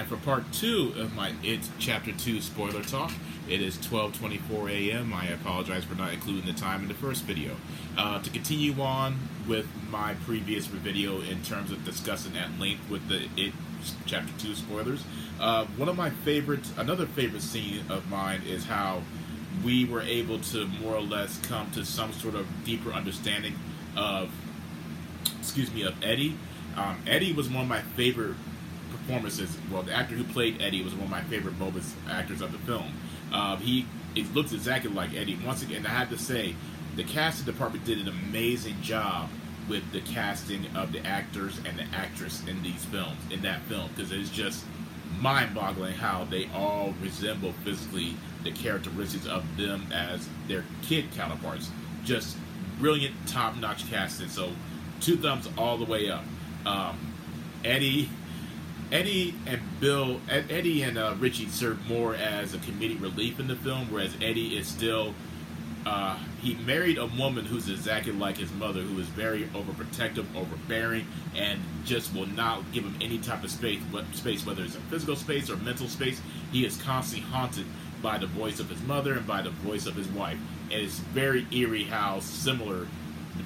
And for part 2 of my It Chapter 2 spoiler talk, it is 12:24 a.m. I apologize for not including the time in the first video. To continue on with my previous video in terms of discussing at length with the It Chapter 2 spoilers, another favorite scene of mine is how we were able to more or less come to some sort of deeper understanding of Eddie. Eddie was one of my favorite performances. Well, the actor who played Eddie was one of my favorite actors of the film. It looks exactly like Eddie. Once again, I have to say, the casting department did an amazing job with the casting of the actors and the actress in that film, because it's just mind-boggling how they all resemble physically the characteristics of them as their kid counterparts. Just brilliant, top-notch casting. So 2 thumbs all the way up. Eddie and Richie serve more as a comedic relief in the film, whereas Eddie is still he married a woman who's exactly like his mother, who is very overprotective, overbearing, and just will not give him any type of space, whether it's a physical space or mental space. He is constantly haunted by the voice of his mother and by the voice of his wife. And it's very eerie how similar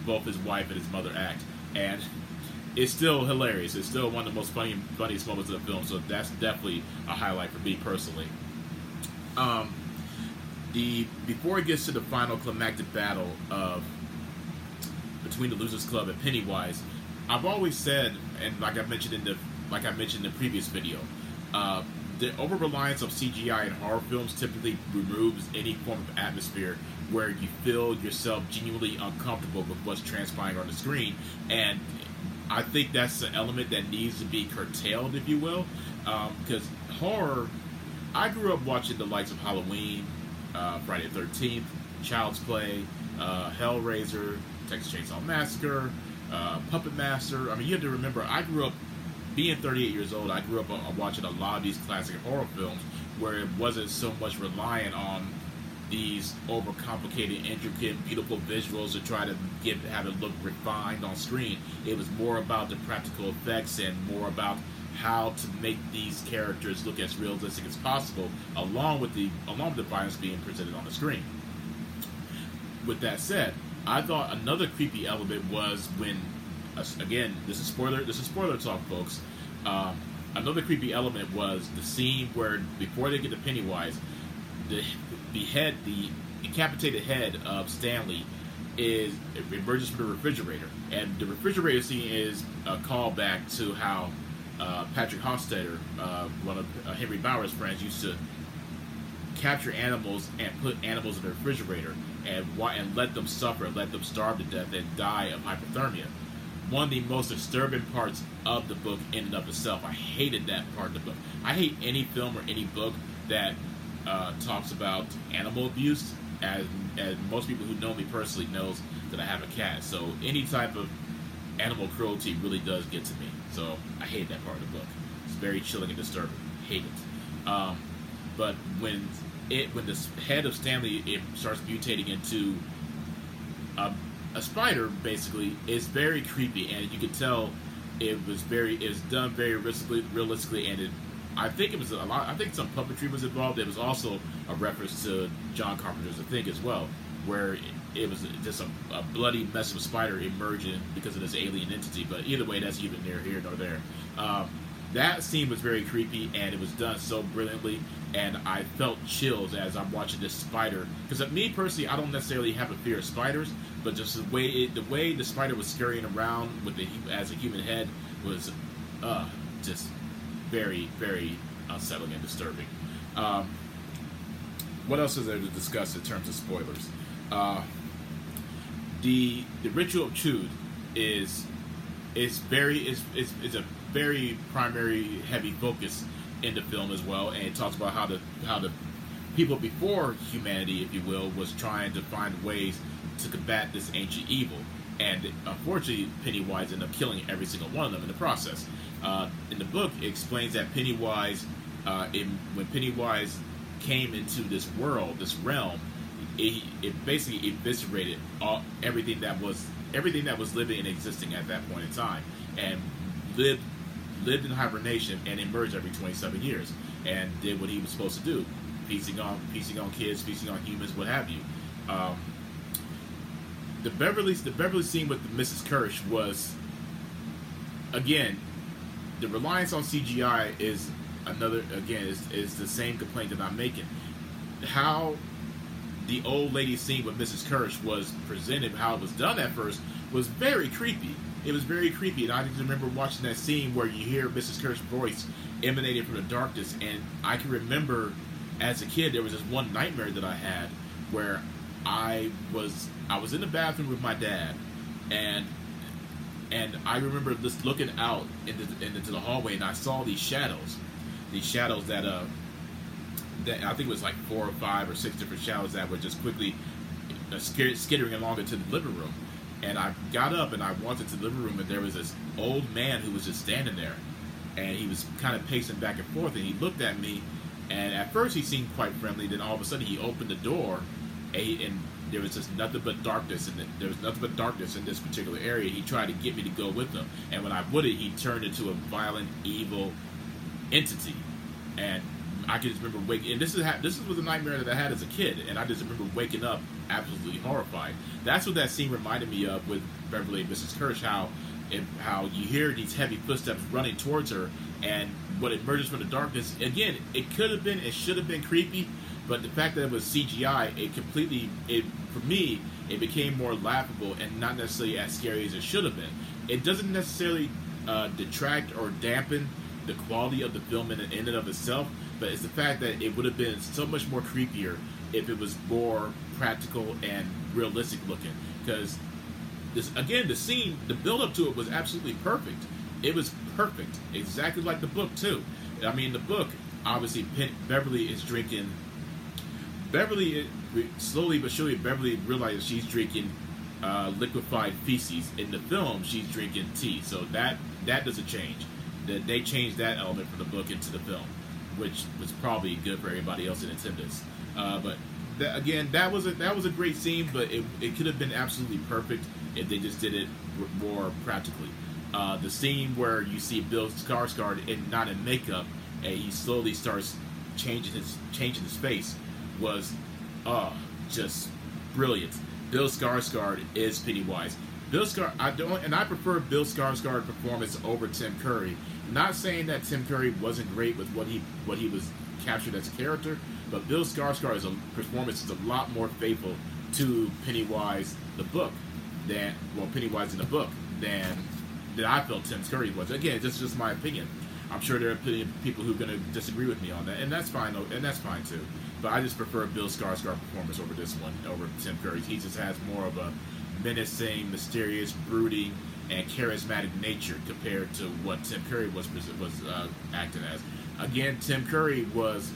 both his wife and his mother act. And it's still hilarious. It's still one of the most funniest moments of the film, so that's definitely a highlight for me personally. Before it gets to the final climactic battle between the Losers Club and Pennywise, I've always said, and like I mentioned in the previous video, the over-reliance of CGI in horror films typically removes any form of atmosphere where you feel yourself genuinely uncomfortable with what's transpiring on the screen, and I think that's an element that needs to be curtailed, if you will, because horror, I grew up watching the likes of Halloween, Friday the 13th, Child's Play, Hellraiser, Texas Chainsaw Massacre, Puppet Master. I mean, you have to remember, I grew up, being 38 years old, I grew up watching a lot of these classic horror films where it wasn't so much reliant on these overcomplicated, intricate, beautiful visuals to try to have it look refined on screen. It was more about the practical effects and more about how to make these characters look as realistic as possible, along with the violence being presented on the screen. With that said, I thought another creepy element was when, again, this is spoiler talk, folks. Another creepy element was the scene where, before they get to Pennywise, the decapitated head of Stanley emerges from the refrigerator, and the refrigerator scene is a callback to how Patrick Hofstadter, one of Henry Bauer's friends, used to capture animals and put animals in the refrigerator and let them suffer, let them starve to death and die of hypothermia. One of the most disturbing parts of the book in and of itself. I hated that part of the book. I hate any film or any book that talks about animal abuse, as most people who know me personally knows that I have a cat. So any type of animal cruelty really does get to me. So I hate that part of the book. It's very chilling and disturbing. Hate it. But when the head of Stanley starts mutating into a spider, basically, it's very creepy, and you can tell it was done very realistically, and I think it was a lot. I think some puppetry was involved. It was also a reference to John Carpenter's The Thing as well, where it was just a bloody mess of a spider emerging because of this alien entity. But either way, that's either near here nor there. That scene was very creepy, and it was done so brilliantly, and I felt chills as I'm watching this spider. Because me personally, I don't necessarily have a fear of spiders, but just the way the spider was scurrying around as a human head was just very, very unsettling and disturbing. What else is there to discuss in terms of spoilers? The Ritual of Chud is a very primary heavy focus in the film as well, and it talks about how the people before humanity, if you will, was trying to find ways to combat this ancient evil, and unfortunately Pennywise ended up killing every single one of them in the process. In the book, it explains that Pennywise, when Pennywise came into this realm, it basically eviscerated everything that was living and existing at that point in time, and lived lived in hibernation and emerged every 27 years and did what he was supposed to do, feasting on kids, feasting on humans, what have you. Um, the Beverly scene with Mrs. Kirsch was, again, the reliance on CGI is another, again, is the same complaint that I'm making. How the old lady scene with Mrs. Kirsch was presented, how it was done at first, was very creepy. It was very creepy, and I just remember watching that scene where you hear Mrs. Kirsch's voice emanating from the darkness, and I can remember as a kid there was this one nightmare that I had where I was in the bathroom with my dad, and I remember just looking out into the hallway, and I saw these shadows that I think it was like 4 or 5 or 6 different shadows that were just quickly skittering along into the living room. And I got up and I walked into the living room, and there was this old man who was just standing there, and he was kind of pacing back and forth, and he looked at me, and at first he seemed quite friendly. Then all of a sudden he opened the door, and there was just nothing but darkness, and there was nothing but darkness in this particular area. He tried to get me to go with him, and when I wouldn't, he turned into a violent, evil entity. And I can just remember waking, and this was a nightmare that I had as a kid, and I just remember waking up absolutely horrified. That's what that scene reminded me of with Beverly and Mrs. Kirsch, how you hear these heavy footsteps running towards her, and what emerges from the darkness. Again, it should have been creepy, but the fact that it was CGI, for me, it became more laughable and not necessarily as scary as it should have been. It doesn't necessarily detract or dampen the quality of the film in and of itself, but it's the fact that it would have been so much more creepier if it was more practical and realistic looking. Because the scene, the build up to it was absolutely perfect. It was perfect, exactly like the book too. I mean, the book, obviously, Beverly is drinking. Slowly but surely, Beverly realizes she's drinking liquefied feces. In the film, she's drinking tea, so that doesn't change. They changed that element from the book into the film, which was probably good for everybody else in attendance. But that was a great scene, but it could have been absolutely perfect if they just did it more practically. The scene where you see Bill Skarsgård not in makeup, and he slowly starts changing his face was just brilliant. Bill Skarsgård is Pennywise. I prefer Bill Skarsgård's performance over Tim Curry. Not saying that Tim Curry wasn't great with what he was captured as a character, but Bill Skarsgård's performance is a lot more faithful to Pennywise in the book than I felt Tim Curry was. Again, this is just my opinion. I'm sure there are plenty of people who are going to disagree with me on that, and that's fine. And that's fine too. But I just prefer Bill Skarsgård's performance over this one, over Tim Curry's. He just has more of a menacing, mysterious, brooding, and charismatic nature compared to what Tim Curry was acting as. Again, Tim Curry was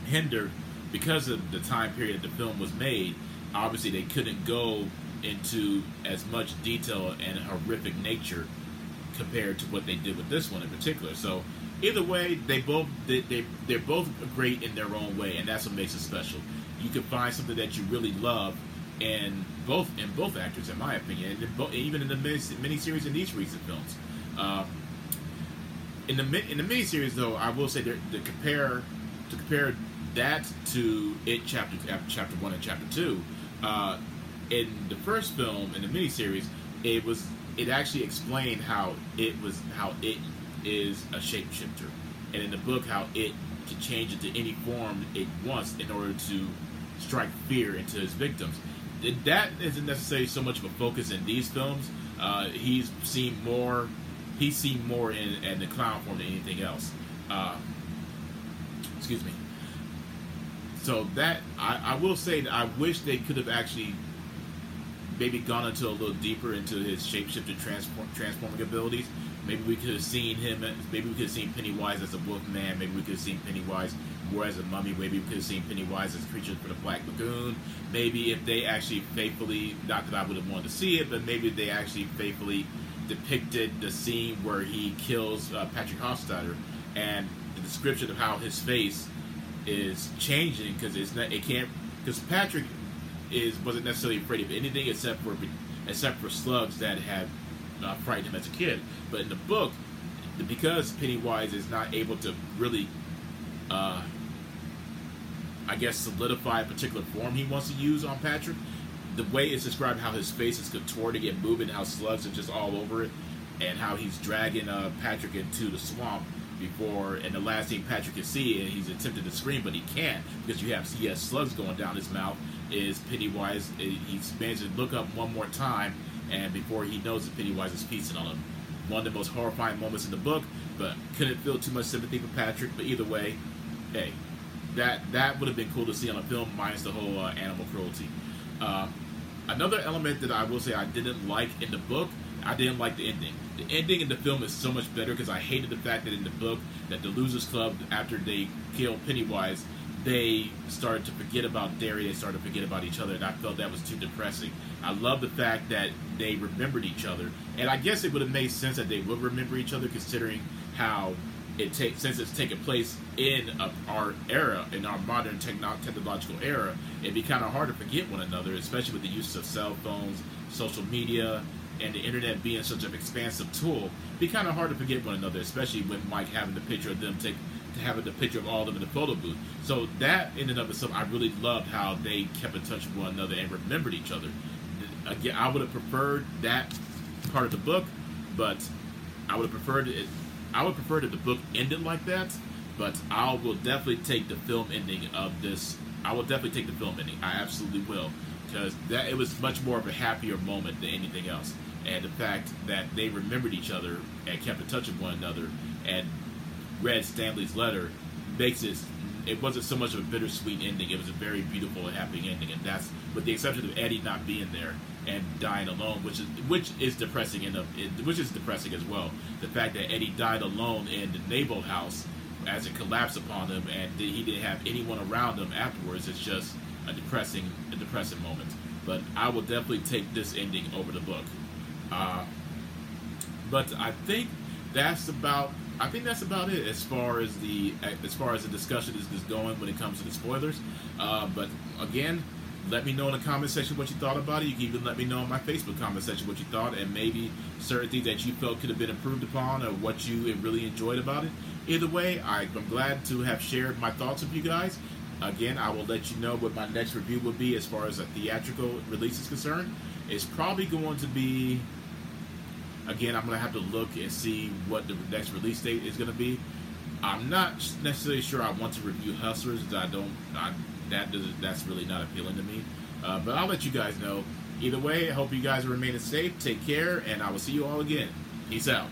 hindered because of the time period the film was made. Obviously, they couldn't go into as much detail and horrific nature compared to what they did with this one in particular. So either way, they're both great in their own way, and that's what makes it special. You can find something that you really love in both actors, in my opinion, and even in the miniseries in these recent films. In the miniseries, though, I will say to compare that to It Chapter 1 and Chapter 2. In the first film, in the miniseries, it actually explained how it is a shapeshifter, and in the book how it can change into any form it wants in order to strike fear into his victims. That isn't necessarily so much of a focus in these films. He's seen more in the clown form than anything else. Excuse me. So that I will say that I wish they could have actually maybe gone into a little deeper into his shapeshifter transforming abilities. Maybe we could have seen him. Maybe we could have seen Pennywise as a wolf man. Maybe we could have seen Pennywise more as a mummy. Maybe we could have seen Pennywise as a creature from the Black Lagoon. Maybe if they actually faithfully, not that I would have wanted to see it, but maybe they actually faithfully depicted the scene where he kills Patrick Hofstadter, and the description of how his face is changing because Patrick wasn't necessarily afraid of anything except for slugs that had frightened him as a kid. But in the book, because Pennywise is not able to really, uh, I guess, solidify a particular form he wants to use on Patrick. The way it's described, how his face is contorted and moving, how slugs are just all over it, and how he's dragging Patrick into the swamp before, and the last thing Patrick can see, and he's attempting to scream, but he can't because he has slugs going down his mouth. Is Pennywise? He's managed to look up one more time, and before he knows it, Pennywise is feasting on him. One of the most horrifying moments in the book, but couldn't feel too much sympathy for Patrick. But either way, hey, that would have been cool to see on a film, minus the whole animal cruelty. Another element that I will say I didn't like in the book, I didn't like the ending. The ending in the film is so much better because I hated the fact that in the book that the Losers Club, after they killed Pennywise, they started to forget about Derry, they started to forget about each other, and I felt that was too depressing. I love the fact that they remembered each other, and I guess it would have made sense that they would remember each other considering how since it's taken place in our era, in our modern technological era, it'd be kind of hard to forget one another, especially with the use of cell phones, social media, and the internet being such an expansive tool. It'd be kind of hard to forget one another, especially with Mike having the picture of them having the picture of all of them in the photo booth. So that in and of itself, I really loved how they kept in touch with one another and remembered each other. Again, I would have preferred that part of the book, but I would have preferred it. I would prefer that the book ended like that, but I will definitely take the film ending of this. I will definitely take the film ending. I absolutely will, because that it was much more of a happier moment than anything else. And the fact that they remembered each other and kept in touch with one another and read Stanley's letter makes it. It wasn't so much of a bittersweet ending. It was a very beautiful and happy ending, and that's with the exception of Eddie not being there and dying alone, which is depressing which is depressing as well. The fact that Eddie died alone in the Nabel house as it collapsed upon him, and he didn't have anyone around him afterwards. It's just a depressing moment. But I will definitely take this ending over the book. But I think that's about it as far as the discussion is going when it comes to the spoilers. But again, let me know in the comment section what you thought about it. You can even let me know in my Facebook comment section what you thought, and maybe certain things that you felt could have been improved upon, or what you really enjoyed about it. Either way, I'm glad to have shared my thoughts with you guys. Again, I will let you know what my next review will be as far as a theatrical release is concerned. It's probably going to be, again, I'm going to have to look and see what the next release date is going to be. I'm not necessarily sure I want to review Hustlers. That's really not appealing to me. But I'll let you guys know. Either way, I hope you guys are remaining safe. Take care, and I will see you all again. Peace out.